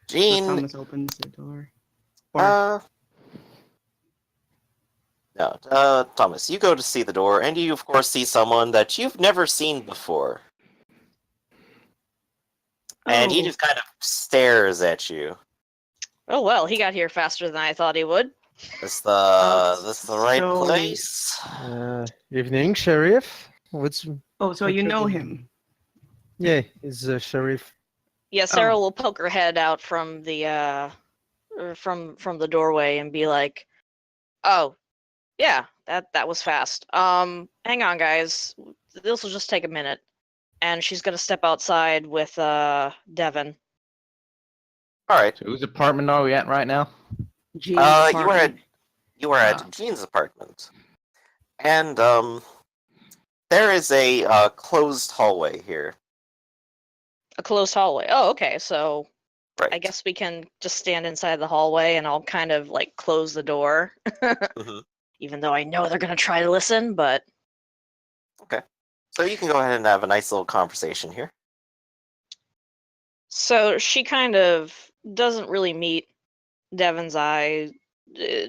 Jean, Thomas opens the door. no, Thomas, you go to see the door, and you, of course, see someone that you've never seen before. And he Oh. just kind of stares at you. Oh well, he got here faster than I thought he would. This Uh, the right so- place? Evening, Sheriff. Oh, so you know him. Yeah, he's Sheriff. Yeah, Sarah Oh. will poke her head out from the from the doorway and be like, "Oh, yeah, that was fast. Hang on, guys. This will just take a minute." And she's gonna step outside with Devin. All right. So whose apartment are we at right now? Jean's You were apartment. at Jean's apartment, and there is a closed hallway here. A closed hallway. Oh, okay. So Right. I guess we can just stand inside the hallway and I'll kind of like close the door. Mhm. Even though I know they're gonna try to listen, but So you can go ahead and have a nice little conversation here. so she kind of doesn't really meet Devin's eye.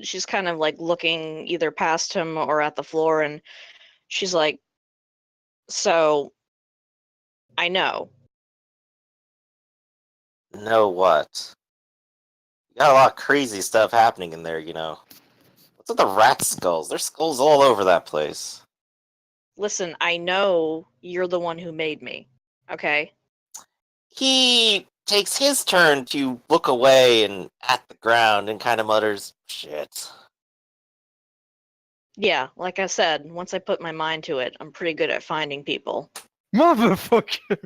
She's kind of like looking either past him or at the floor, and she's like, "So, I know." Know what? You got a lot of crazy stuff happening in there, you know. What's with the rat skulls? There's skulls all over that place. Listen, I know you're the one who made me. Okay? He takes his turn to look away and at the ground and kind of mutters, "Shit." Yeah, like I said, once I put my mind to it, I'm pretty good at finding people. Motherfucker!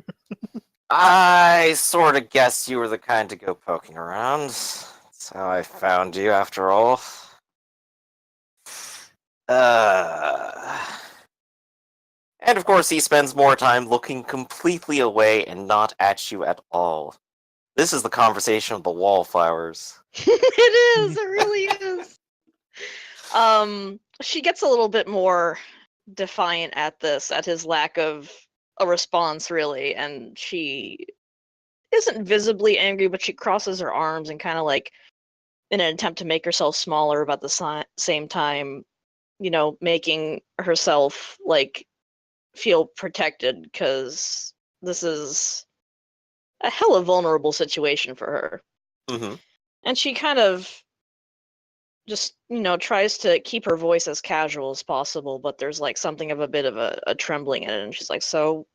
I sort of guessed you were the kind to go poking around. That's how I found you, after all. And of course, he spends more time looking completely away and not at you at all. This is the conversation of the wallflowers. It is, it really is. She gets a little bit more defiant at his lack of a response, really, and she isn't visibly angry, but she crosses her arms and kind of like, in an attempt to make herself smaller, about the same time, making herself like feel protected, because this is a hella vulnerable situation for her. Mm-hmm. And she kind of just, tries to keep her voice as casual as possible, but there's like something of a bit of a trembling in it. And she's like, "So,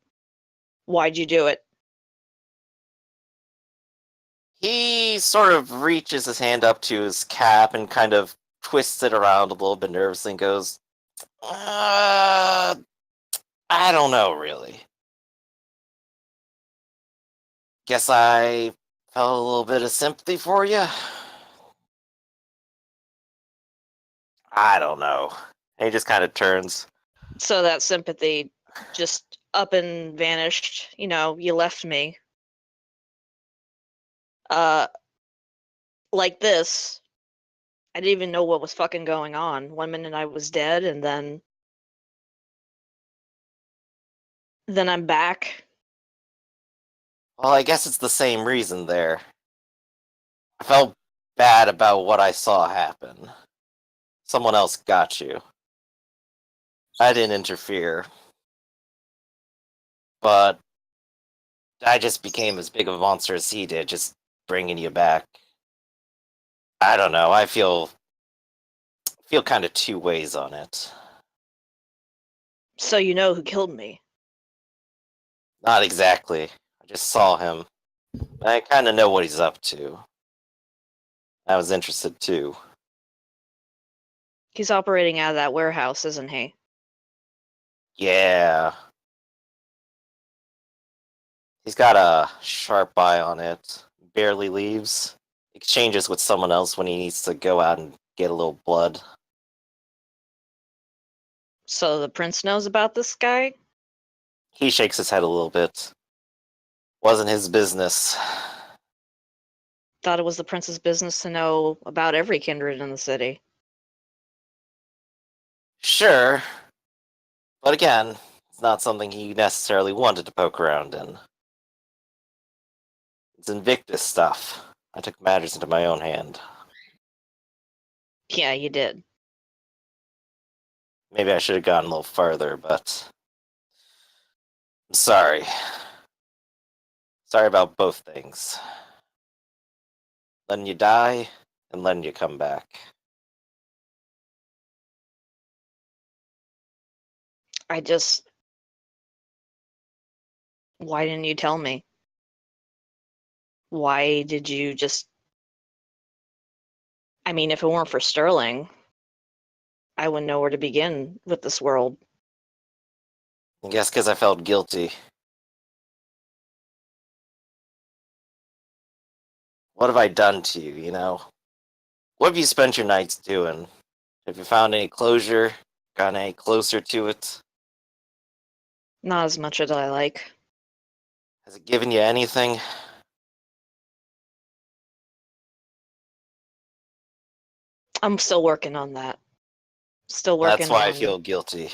why'd you do it?" He sort of reaches his hand up to his cap and kind of twists it around a little bit nervously and goes, I don't know, really. Guess I felt a little bit of sympathy for you. I don't know. And he just kind of turns. So that sympathy just up and vanished. You left me. Like this. I didn't even know what was fucking going on. 1 minute I was dead, and then I'm back. Well, I guess it's the same reason there. I felt bad about what I saw happen. Someone else got you. I didn't interfere. But I just became as big of a monster as he did, just bringing you back. I don't know, I feel kind of two ways on it. So you know who killed me. Not exactly. I just saw him. I kind of know what he's up to. I was interested too. He's operating out of that warehouse, isn't he? Yeah. He's got a sharp eye on it. Barely leaves. Exchanges with someone else when he needs to go out and get a little blood. So the prince knows about this guy? He shakes his head a little bit. Wasn't his business. Thought it was the prince's business to know about every kindred in the city. Sure. But again, it's not something he necessarily wanted to poke around in. It's Invictus stuff. I took matters into my own hand. Yeah, you did. Maybe I should have gone a little further, but I'm sorry. Sorry about both things. Letting you die and letting you come back. I just. Why didn't you tell me? Why did you just. I mean, if it weren't for Sterling, I wouldn't know where to begin with this world. I guess because I felt guilty. What have I done to you, you know? What have you spent your nights doing? Have you found any closure? Gotten any closer to it? Not as much as I like. Has it given you anything? I'm still working on that. Still working That's why I on. feel guilty.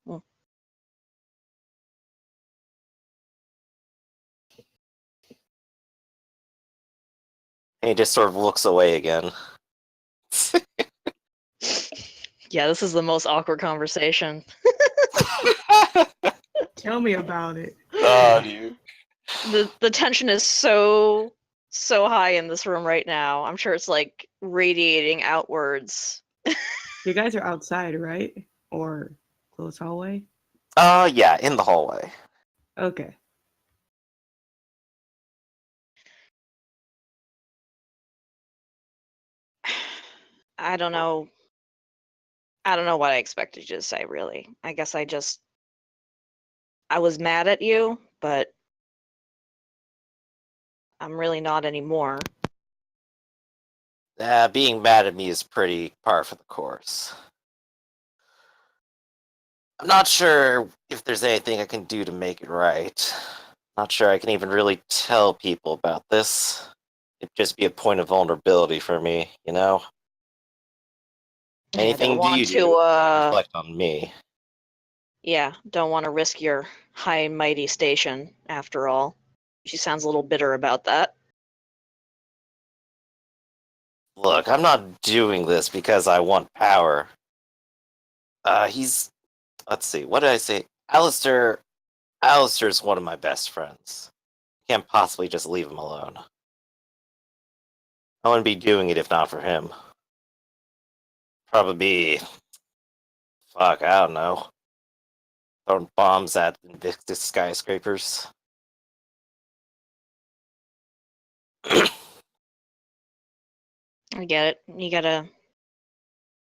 Mm. And he just sort of looks away again. Yeah, this is the most awkward conversation. Tell me about it. Oh, dude. The tension is so high in this room right now. I'm sure it's like radiating outwards. You guys are outside, right? Or close hallway? Yeah, in the hallway. Okay. I don't know. I don't know what I expected you to say, really. I guess I was mad at you, but I'm really not anymore. Being mad at me is pretty par for the course. I'm not sure if there's anything I can do to make it right. Not sure I can even really tell people about this. It'd just be a point of vulnerability for me, you know? I Anything don't do want you to, do, reflect on me. yeah, don't want to risk your high and mighty station, after all. She sounds a little bitter about that. Look, I'm not doing this because I want power. Let's see, what did I say? Alistair's one of my best friends. Can't possibly just leave him alone. I wouldn't be doing it if not for him. Probably be, fuck, I don't know. Throwing bombs at Invictus skyscrapers. I get it. You gotta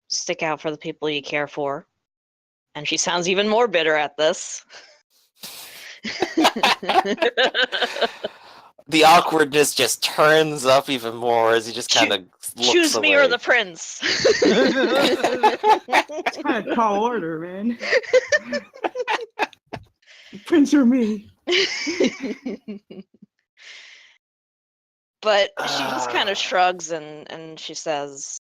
stick out for the people you care for. And she sounds even more bitter at this. The awkwardness just turns up even more as he just kind of looks Choose away. me or the prince. It's kind of tall order, man. Prince or me? But she just kind of shrugs and she says,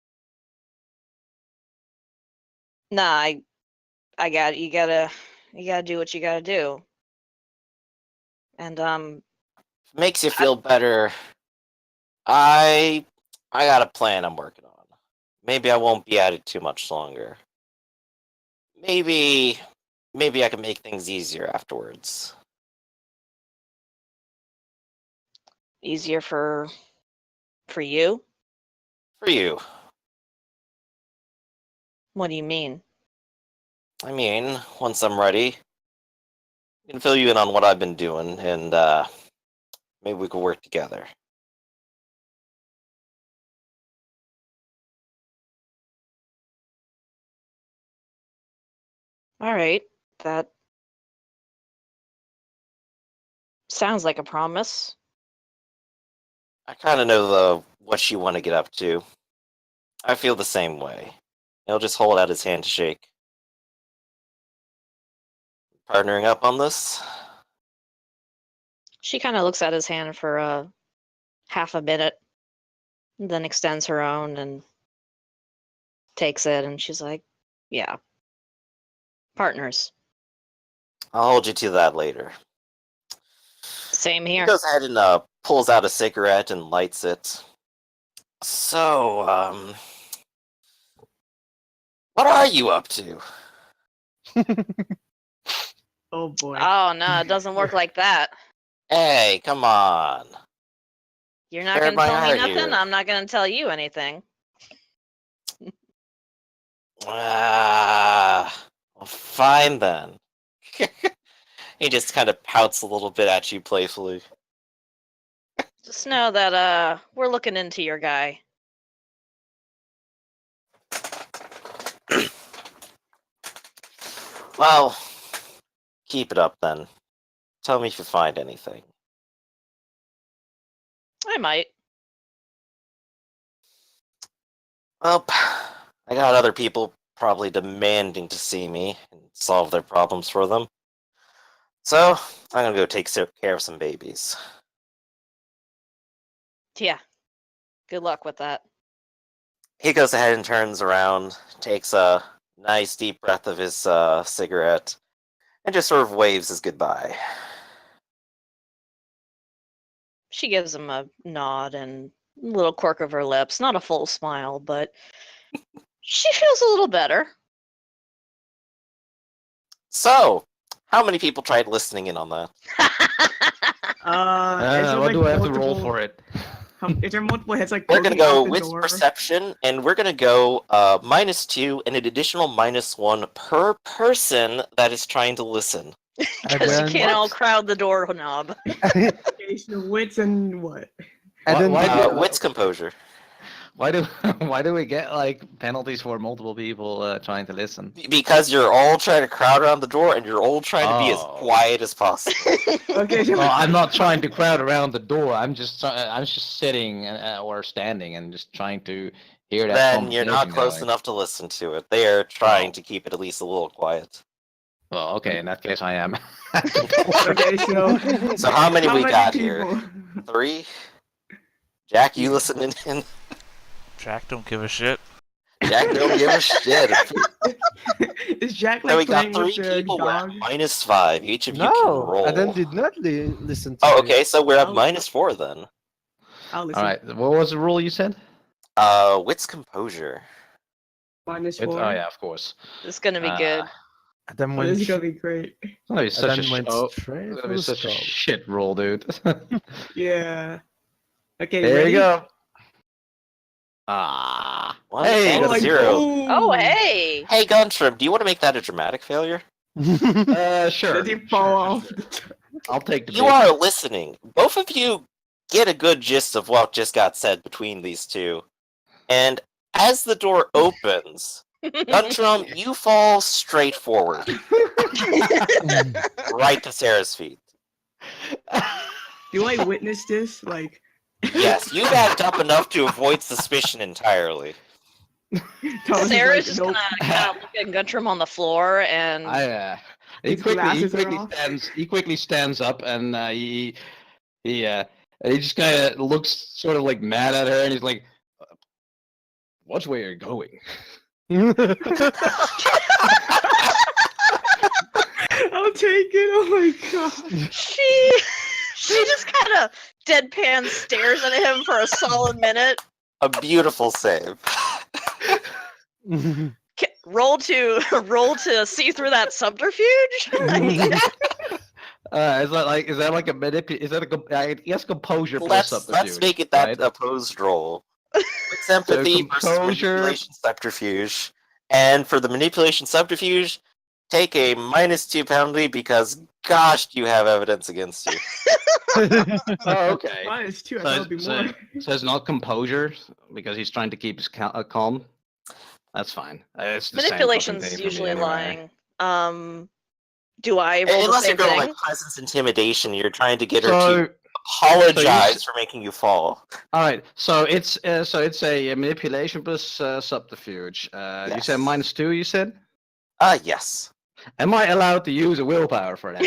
"Nah, I got you gotta do what you gotta do." And Makes you feel better. I got a plan I'm working on. Maybe I won't be at it too much longer. Maybe I can make things easier afterwards. easier for you? For you. What do you mean? I mean, once I'm ready, I can fill you in on what I've been doing, and maybe we could work together. All right, that sounds like a promise. I kind of know what you want to get up to. I feel the same way. He'll just hold out his hand to shake. Partnering up on this? She kind of looks at his hand for half a minute, then extends her own and takes it, and she's like, "Yeah, partners." I'll hold you to that later. Same He here. goes ahead and pulls out a cigarette and lights it. So, what are you up to? Oh boy. Oh no, it doesn't work like that. Hey, come on. You're not Bare gonna my tell me heart nothing. here. I'm not gonna tell you anything. Well, fine then. He just kind of pouts a little bit at you playfully. Just know that we're looking into your guy. Well, keep it up then. Tell me if you find anything. I might. Well, I got other people probably demanding to see me and solve their problems for them. So, I'm gonna go take care of some babies. Yeah. Good luck with that. He goes ahead and turns around, takes a nice deep breath of his cigarette, and just sort of waves his goodbye. She gives him a nod and a little quirk of her lips. Not a full smile, but she feels a little better. So, how many people tried listening in on that? Is there, What like, do I have to roll multiple- for it? Is there multiple heads like We're gonna poking go out the with door? perception, and we're gonna go -2 and an additional -1 per person that is trying to listen. Because you then can't all what? crowd the doorknob. Okay, so wits and what? And then Why the- do- Wits composure. Why do why do we get like penalties for multiple people trying to listen? Because you're all trying to crowd around the door, and you're all trying to be as Oh. quiet as possible. Okay, so Well, I'm not trying to crowd around the door. I'm just sitting or standing and just trying to hear that Then you're not conversation close going. enough to listen to it. They are trying Oh. to keep it at least a little quiet. Well, okay, in that case, I am. okay, so So how many we got here? people? 3? Jack, you listening in? Jack don't give a shit. Jack don't give a shit. Is Jack So like we got playing 3 with the people. We're dog? at -5. Each of you can No, roll. I then did not listen to Oh, you. okay. So we're at Oh. -4 then. I'll listen. All right, what was the rule you said? Wits composure. -4. Oh yeah, of course. It's gonna be good. And then Oh, went this is sh- gonna be great. It's gonna be and such a then went show. straight It's for gonna be the such a skull. shit roll, dude. Yeah. Okay, There ready? you go. Ah. One Hey, and Oh, a like, 0. boom! Oh, hey! Hey, Guntram, do you want to make that a dramatic failure? Sure. Does he fall sure. off? I'll take the. You bait. are listening. Both of you get a good gist of what just got said between these two. And as the door opens, Guntram, you fall straight forward, right to Sarah's feet. Do I witness this? Like, Yes, you backed up enough to avoid suspicion entirely. Thomas is Sarah's like, just nope. gonna look at Guntram on the floor and He His quickly glasses are off. stands up and he just kind of looks sort of like mad at her and he's like, "Watch where you're going." I'll take it. Oh my god. she just kind of deadpan stares at him for a solid minute. A beautiful save. Roll to see through that subterfuge. Is that like a is that I guess composure plus Let's subterfuge, make it that right? opposed roll. With sympathy versus composure- manipulation subterfuge. And for the manipulation subterfuge, take a -2 penalty because, gosh, do you have evidence against you. Oh, okay. -2. I So thought it'd be more. So it's not composure because he's trying to keep his calm. That's fine. It's the same fucking Manipulation's thing for me usually anyway. lying. Do I roll the Unless same you're going thing? like presence intimidation, you're trying to get her So, to apologize for making you fall. all right. So it's a manipulation plus subterfuge. You said Yes. -2. You said. Yes. Am I allowed to use a willpower for that?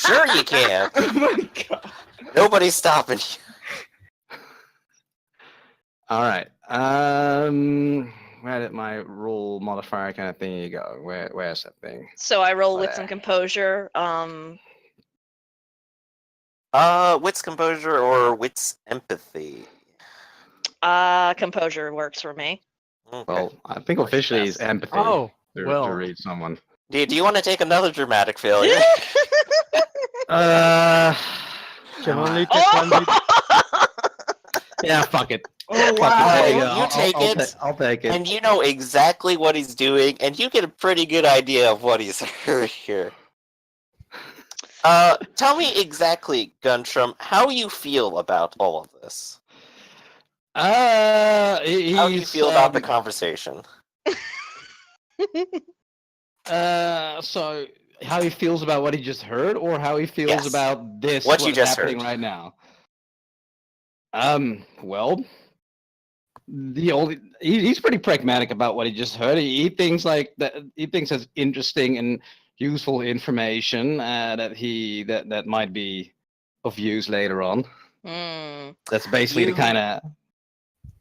Sure you can. Oh my god. Nobody's stopping you. All right. Where did my rule modifier kind of thingy go? Where's that thing? So I roll with Okay. some composure. Wits composure or wits empathy? Composure works for me. Okay. Well, I think Works officially is best. empathy Oh, to well. read someone. Do you want to take another dramatic failure? Uh, Can no, only I- take one bit. yeah, fuck it. Oh Fuck it, there you go. You take it. I'll take it. And you know exactly what he's doing, and you get a pretty good idea of what he's heard here. Tell me exactly, Guntram, how you feel about all of this. How do you feel about the conversation? So how he feels about what he just heard, or how he feels Yes. about this What you what's just happening heard. right now? Well, he's pretty pragmatic about what he just heard. He thinks like that. He thinks that's interesting and useful information that might be of use later on. Hmm. That's basically the You- kind of.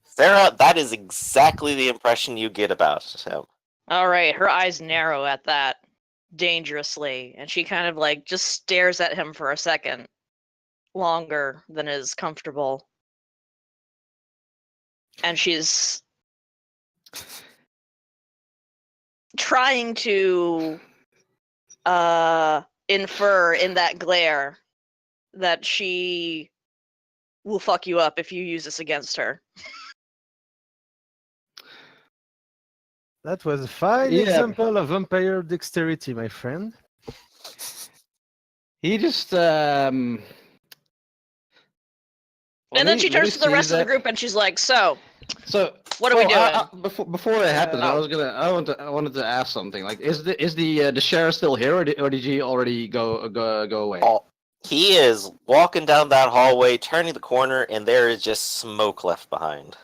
Sarah, that is exactly the impression you get about him. All right, her eyes narrow at that dangerously, and she kind of like just stares at him for a second longer than is comfortable. And she's trying to infer in that glare that she will fuck you up if you use this against her. That was a fine Yeah. example of vampire dexterity, my friend. He just And then she turns to the rest of the group and she's like, "So, So what are we before it happens, I wanted to ask something. Like, is the sheriff still here, or did he already go away? Oh, he is walking down that hallway, turning the corner, and there is just smoke left behind.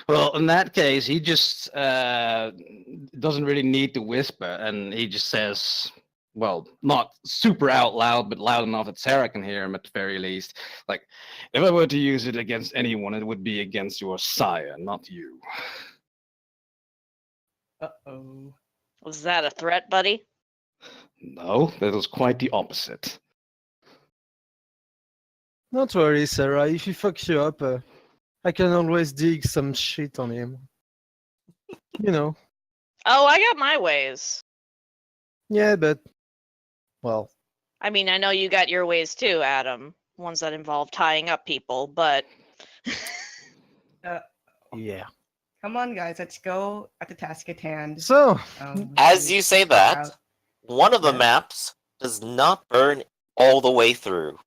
Well, in that case, he just doesn't really need to whisper, and he just says, well, not super out loud, but loud enough that Sarah can hear him at the very least. Like, if I were to use it against anyone, it would be against your sire, not you. Uh-oh. Was that a threat, buddy?" No, that was quite the opposite. Don't worry, Sarah. If he fucks you up, I can always dig some shit on him. You know. Oh, I got my ways. Yeah, but well, I mean, I know you got your ways too, Adam. Ones that involve tying up people, but yeah. Come on, guys. Let's go at the task at hand. So, As you say that, out. one of the Yeah. maps does not burn all the way through.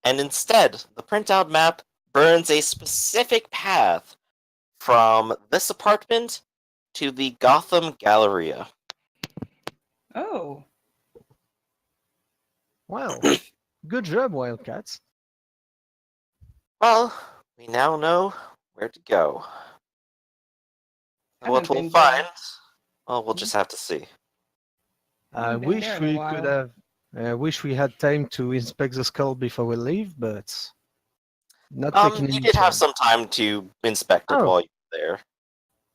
And instead, the printout map burns a specific path from this apartment to the Gotham Galleria. Oh. wow. Good job, Wildcats. Well, we now know where to go. What Haven't we'll been there. find, well, we'll just have to see. I Haven't been wish there in a we while. could have. I wish we had time to inspect the skull before we leave, but not taking You any did have chance. some time to inspect it Oh. while you were there.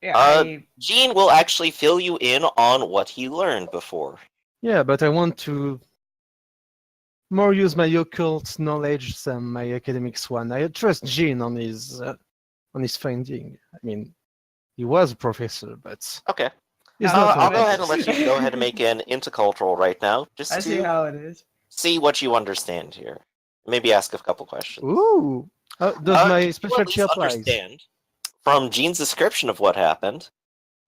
Yeah, Gene will actually fill you in on what he learned before. Yeah, but I want to more use my occult knowledge than my academics one. I trust Jean on his finding. I mean, he was a professor, but Okay. he's not. I'll a go ahead and professor. let you go ahead and make an intercultural right now, just I see to how it is. see what you understand here. Maybe ask a couple questions. Ooh, does my Do you at specialty least apply? understand from Gene's description of what happened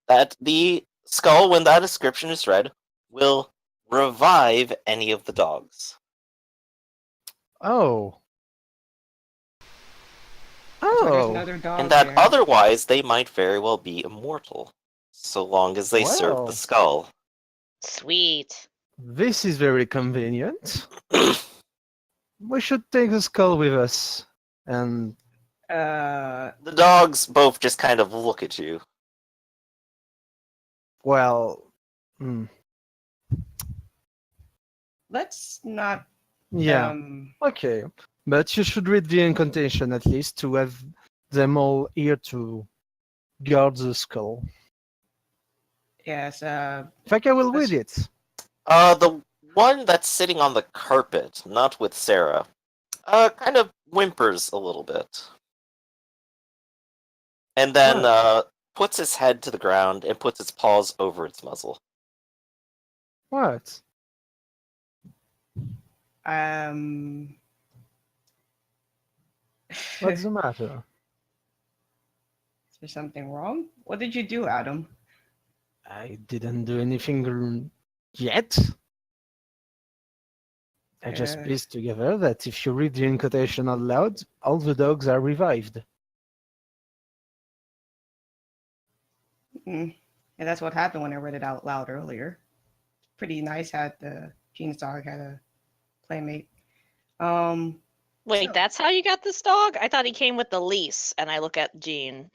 that the skull, when that description is read, will revive any of the dogs? Oh. So there's Oh. another dog And that there. otherwise they might very well be immortal, so long as they serve Wow. the skull. sweet. This is very convenient. We should take the skull with us. And The dogs both just kind of look at you. well, let's not. yeah. Okay, but you should read the incantation at least to have them all here to guard the skull. Yes. In fact, I will read it. The one that's sitting on the carpet, not with Sarah. kind of whimpers a little bit. And then puts its head to the ground and puts its paws over its muzzle. What? What's the matter? Is there something wrong? What did you do, Adam? I didn't do anything yet. I just pieced together that if you read the incantation out loud, all the dogs are revived. And that's what happened when I read it out loud earlier. Pretty nice had Gene's dog had a playmate. Wait, So- that's how you got this dog? I thought he came with the lease, and I look at Gene.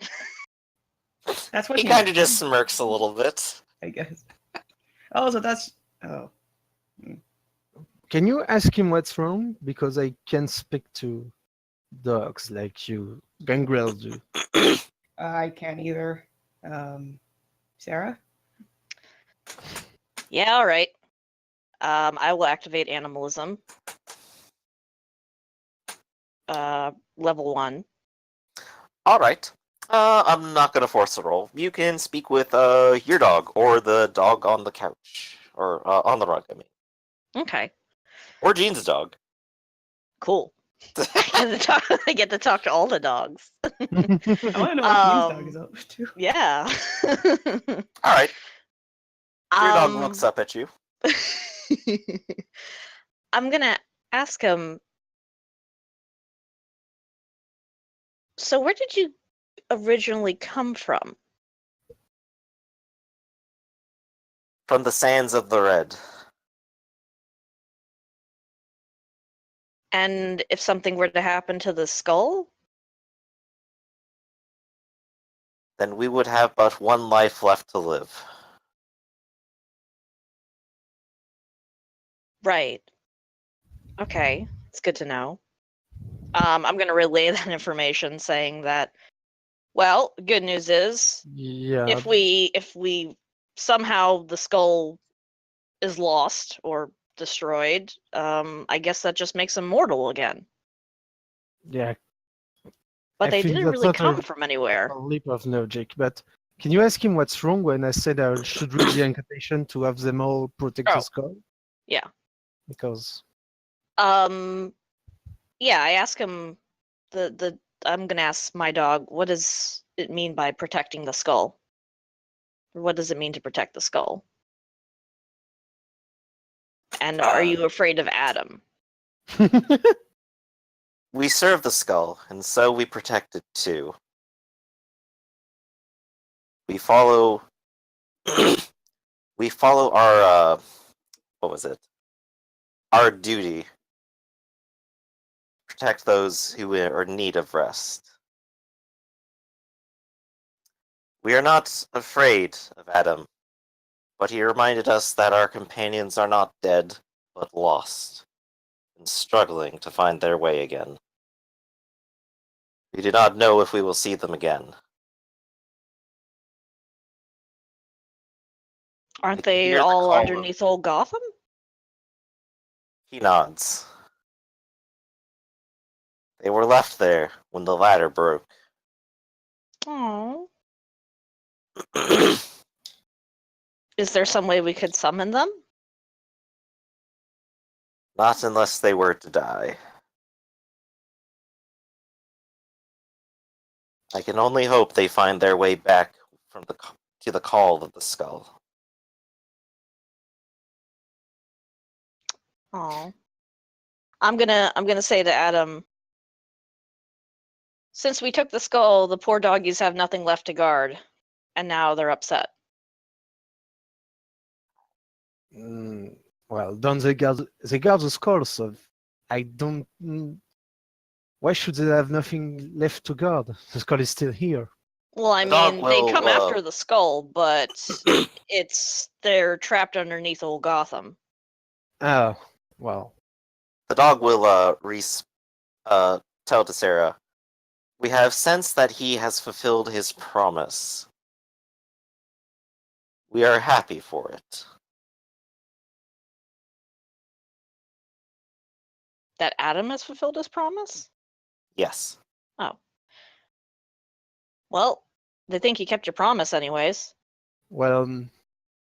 That's what He kind of just smirks a little bit. I guess. Oh, so that's Can you ask him what's wrong? Because I can't speak to dogs like you gangrel do. I can't either. Sarah? Yeah, all right. I will activate animalism. Level 1. All right. I'm not gonna force a roll. You can speak with your dog or the dog on the couch or on the rug. I mean, Okay, or Jean's dog. cool. I get to talk to all the dogs. I want to know what Gene's dog is up to. Yeah. All right. Your dog Um, looks up at you. I'm gonna ask him. So, where did you originally come from? From the sands of the red. And if something were to happen to the skull? Then we would have but one life left to live. Right. Okay, it's good to know. I'm gonna relay that information, saying that. Well, good news is, Yeah. if we somehow the skull is lost or destroyed, I guess that just makes him mortal again. Yeah. But I they think didn't that's really not come from anywhere. a leap of logic, but can you ask him what's wrong when I said I should read the incantation to have them all protect Oh. the skull? Yeah. Because Yeah, I ask him I'm gonna ask my dog, what does it mean by protecting the skull? Or what does it mean to protect the skull? And are you afraid of Adam? We serve the skull, and so we protect it too. We follow. We follow our. What was it? Our duty. Protect those who are in need of rest. We are not afraid of Adam, but he reminded us that our companions are not dead, but lost, and struggling to find their way again. We do not know if we will see them again. Aren't I can they hear the all call of- underneath old Gotham? He nods. They were left there when the ladder broke. Oh. Is there some way we could summon them? Not unless they were to die. I can only hope they find their way back to the call of the skull. Oh. I'm gonna say to Adam, since we took the skull, the poor doggies have nothing left to guard, and now they're upset. Well, don't they guard the skull, so I don't. Why should they have nothing left to guard? The skull is still here. Well, I The dog mean, they will, come after the skull, but they're trapped underneath old Gotham. Oh, well. The dog will tell to Sarah, we have sensed that he has fulfilled his promise. We are happy for it. That Adam has fulfilled his promise? Yes. Oh. Well, they think you kept your promise anyways. Well,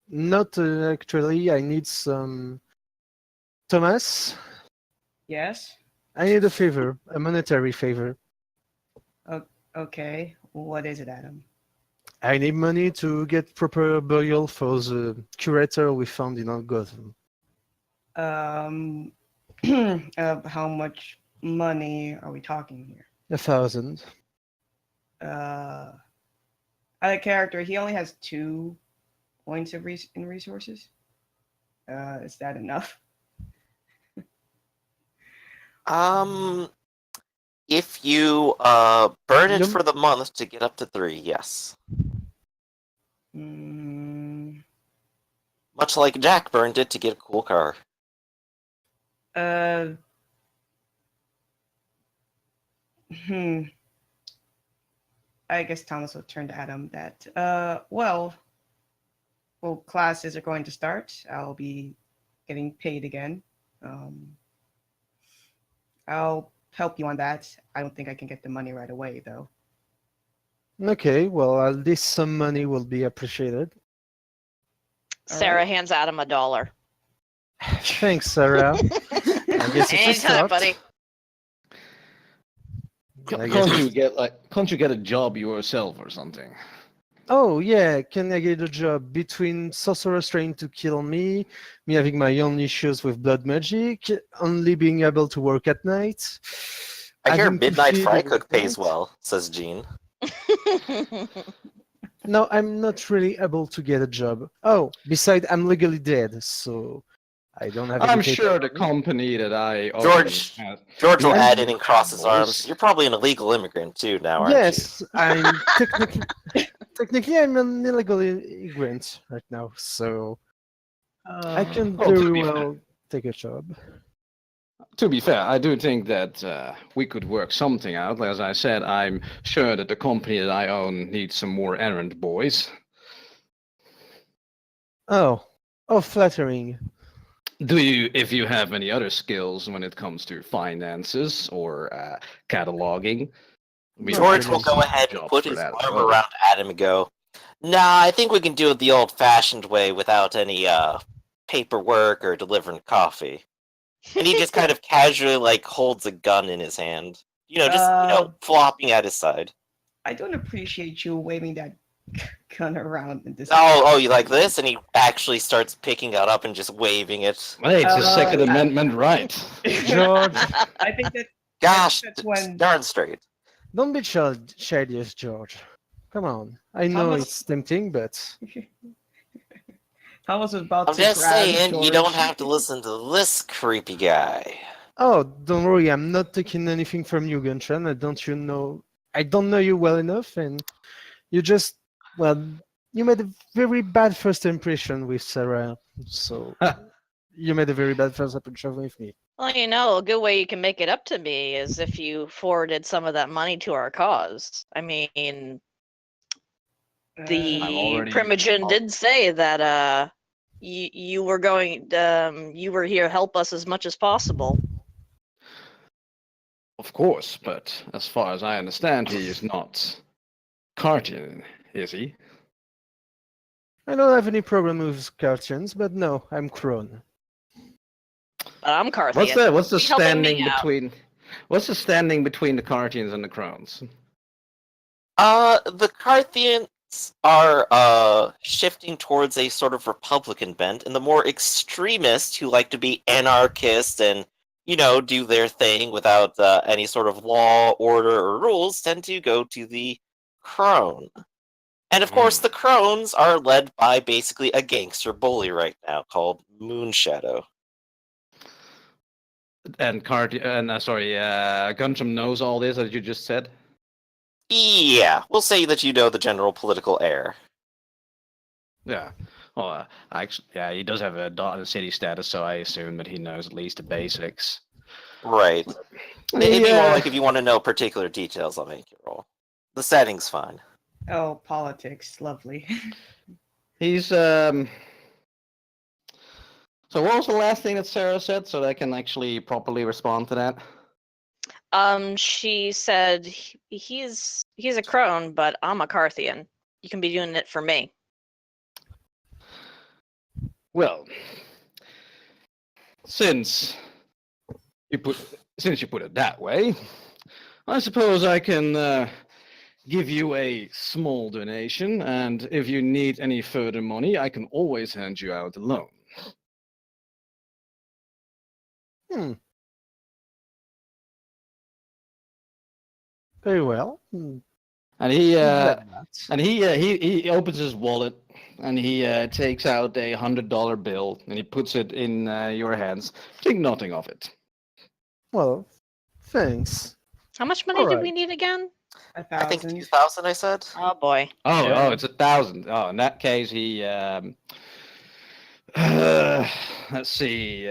not actually. I need some. Thomas, Yes. I need a favor, a monetary favor. Okay. What is it, Adam? I need money to get proper burial for the curator we found in our Gotham. Um, how much money are we talking here? 1,000. Out of character, he only has 2 points of in resources. Is that enough? If you burn it Yum. for the month to get up to 3, yes. Mm, Much like Jack burned it to get a cool car. uh, I guess Thomas will turn to Adam that, well, classes are going to start. I'll be getting paid again. I'll help you on that. I don't think I can get the money right away, though. Okay, well, at least some money will be appreciated. All Sarah right. hands Adam $1. Thanks, Sarah. I guess it's a Anytime, start. buddy. I guess Can't you get a job yourself or something? Oh yeah, can I get a job between sorcerers trying to kill me having my own issues with blood magic, only being able to work at night? I hear having to Midnight feed Fry every Cook pays night? well, says Jean. No, I'm not really able to get a job. Oh, besides, I'm legally dead, so I don't have any I'm paper sure the on me. company that I own George has will I'm- add in and cross his arms. boys. You're probably an illegal immigrant too now, aren't Yes, I'm technically I'm an illegal immigrant right now, so I can Well, to very be fair- well take a job. To be fair, I do think that we could work something out. As I said, I'm sure that the company that I own needs some more errand boys. Oh, flattering. Do you, if you have any other skills when it comes to finances or cataloging? we you? Not George have will really. go ahead and jobs put for his that as arm well. around Adam and go, "Nah, I think we can do it the old-fashioned way without any paperwork or delivering coffee." And he just kind of casually like holds a gun in his hand. Flopping at his side. I don't appreciate you waving that gun around in this. Oh, you like this? And he actually starts picking it up and just waving it. Hey, it's a Second Uh, Amendment right. George, I think that Gosh, that's when- darn straight. don't be childish, George. Come on. I know Thomas- it's tempting, but Thomas was about I'm to just grab saying, you George. don't have to listen to this creepy guy. oh, don't worry. I'm not taking anything from you, Gunshan. I don't know you well enough, and you just you made a very bad first impression with Sarah. So you made a very bad first impression with me. Well, a good way you can make it up to me is if you forwarded some of that money to our cause. I mean, the already- Primogen did say that you were going you were here to help us as much as possible. Of course, but as far as I understand, he is not Cartian, is he? I don't have any problem with cartoons, but no, I'm Crone. But I'm Carthian. What's the He's helping me standing out. between? What's the standing between the Cartians and the Crones? The Carthians are shifting towards a sort of Republican bent, and the more extremists who like to be anarchists and do their thing without any sort of law, order, or rules tend to go to the Crone. And of course, the Crones are led by basically a gangster bully right now called Moonshadow. And Guntram knows all this that you just said. Yeah, we'll say that you know the general political air. Yeah. Well, he does have a city status, so I assume that he knows at least the basics. Right. If you want to know particular details, I'll make you roll. The setting's fine. Oh, politics, lovely. He's so So what was the last thing that Sarah said, so that I can actually properly respond to that? She said he's a crone, but I'm a Carthian. You can be doing it for me. Well, since you put it that way, I suppose I can give you a small donation, and if you need any further money, I can always hand you out a loan. Hmm. Very well. Hmm. And he Let that. and he opens his wallet and he takes out a $100 bill and he puts it in your hands. Think nothing of it. Well, thanks. How much money did we Alright. need again? A I think 1,000. 2,000. I said. Oh boy. Oh, Yeah. it's 1,000. Oh, in that case, he let's see.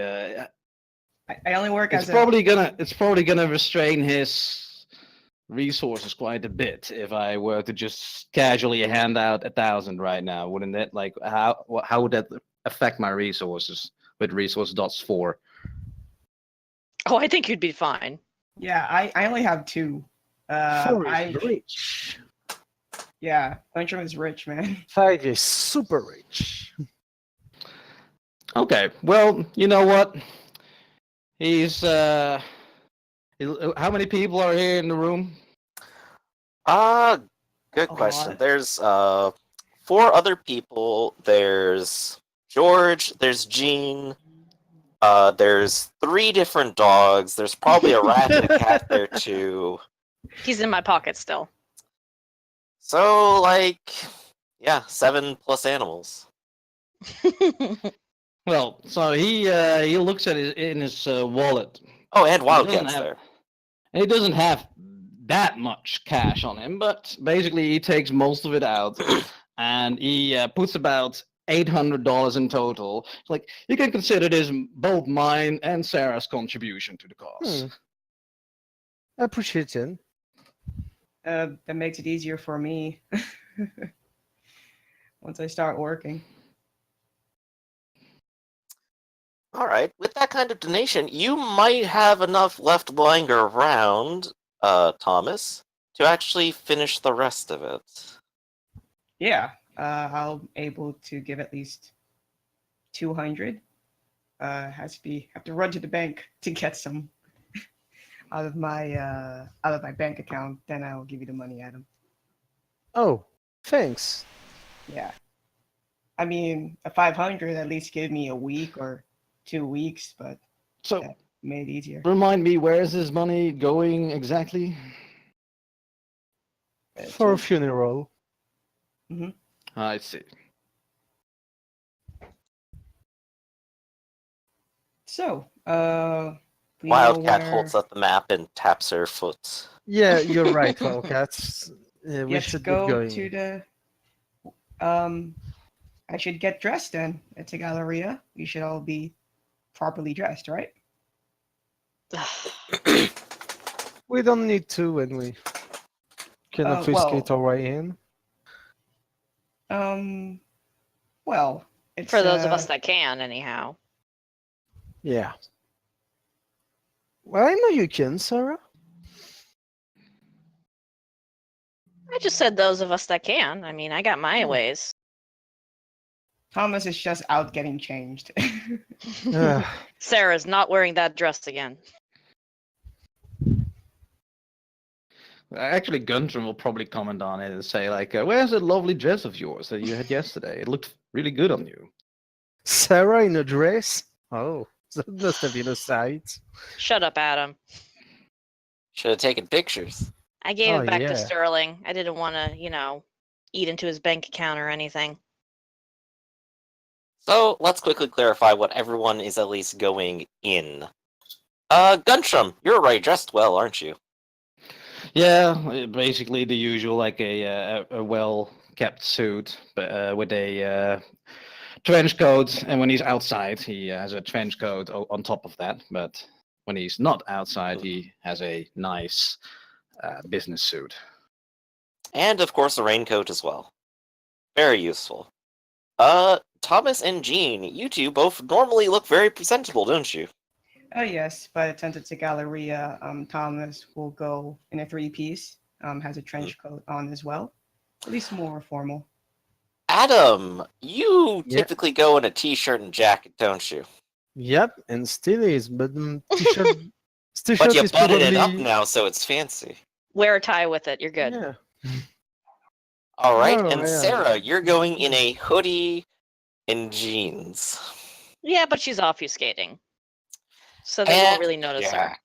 I only work It's as probably gonna restrain his resources quite a bit if I were to just casually hand out 1,000 right now. Wouldn't it? Like how would that affect my resources with resource dots 4? Oh, I think you'd be fine. Yeah, I only have 2. Four I is rich. yeah, Guntram is rich, man. 5 is super rich. Okay, well, you know what? He's how many people are here in the room? Good A question. lot. There's 4 other people. There's George. There's Jean. There's 3 different dogs. There's probably a rat and a cat there too. He's in my pocket still. So like, yeah, 7 plus animals. Well, so he looks at his wallet. Oh, and He doesn't wildcats have- there. He doesn't have that much cash on him, but basically he takes most of it out, and he puts about $800 in total. Like you can consider this both mine and Sarah's contribution to the cause. Appreciate it. That makes it easier for me once I start working. All right, with that kind of donation, you might have enough left lying around, Thomas, to actually finish the rest of it. Yeah, I'll able to give at least 200. Have to run to the bank to get some out of my bank account. Then I will give you the money, Adam. Oh, thanks. Yeah, I mean a 500 at least give me a week or 2 weeks, but So Yeah. made it easier. remind me, where is this money going exactly? For a funeral. I see. So, we know Wildcat where- holds up the map and taps her foot. Yeah, you're right, Wildcats. We Let's should go get going. to the. I should get dressed then at the Galleria. We should all be properly dressed, right? We don't need to when we can obfuscate our way in. Well, it's For those of us that can, anyhow. Yeah. Well, I know you can, Sarah. I just said those of us that can. I mean, I got my ways. Thomas is just out getting changed. Sarah's not wearing that dress again. Actually, Guntram will probably comment on it and say, like, where's that lovely dress of yours that you had yesterday? It looked really good on you. Sarah in a dress? Oh, that must have been a sight. Shut up, Adam. Should have taken pictures. I gave Oh, it back yeah. to Sterling. I didn't want to, eat into his bank account or anything. So let's quickly clarify what everyone is at least going in. Guntram, you're already dressed well, aren't you? Yeah, basically the usual, like a well-kept suit, but with a trench coat. And when he's outside, he has a trench coat on top of that. But when he's not outside, he has a nice business suit. And of course a raincoat as well. Very useful. Thomas and Jean, you two both normally look very presentable, don't you? Oh yes, but since it's a Galleria, Thomas will go in a three-piece. Has a trench coat on as well, at least more formal. Adam, you Yeah. typically go in a t-shirt and jacket, don't you? Yep, and still is, but t-shirt, But t-shirt you is butted probably it up now, so it's fancy. Wear a tie with it. You're good. Yeah. All right, Oh, and yeah. Sarah, you're going in a hoodie and jeans. Yeah, but she's obfuscating, so they And won't really notice her. Jack,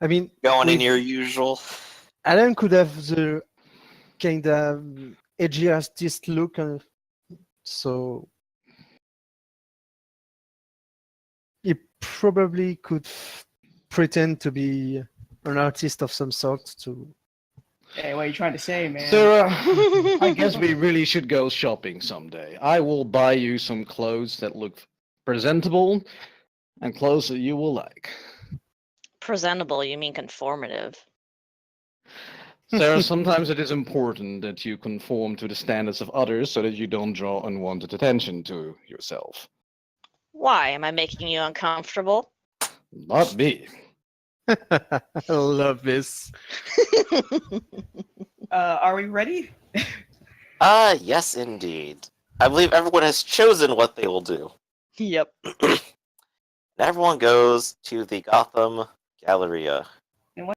I mean, going in with- your usual. Alan could have the kind of edgy artist look, so he probably could pretend to be an artist of some sort to. Hey, what are you trying to say, man? Sarah, I guess we really should go shopping someday. I will buy you some clothes that look presentable and clothes that you will like. Presentable, you mean conformative. Sarah, sometimes it is important that you conform to the standards of others so that you don't draw unwanted attention to yourself. Why? Am I making you uncomfortable? Not me. I love this. Are we ready? Yes, indeed. I believe everyone has chosen what they will do. Yep. And everyone goes to the Gotham Galleria.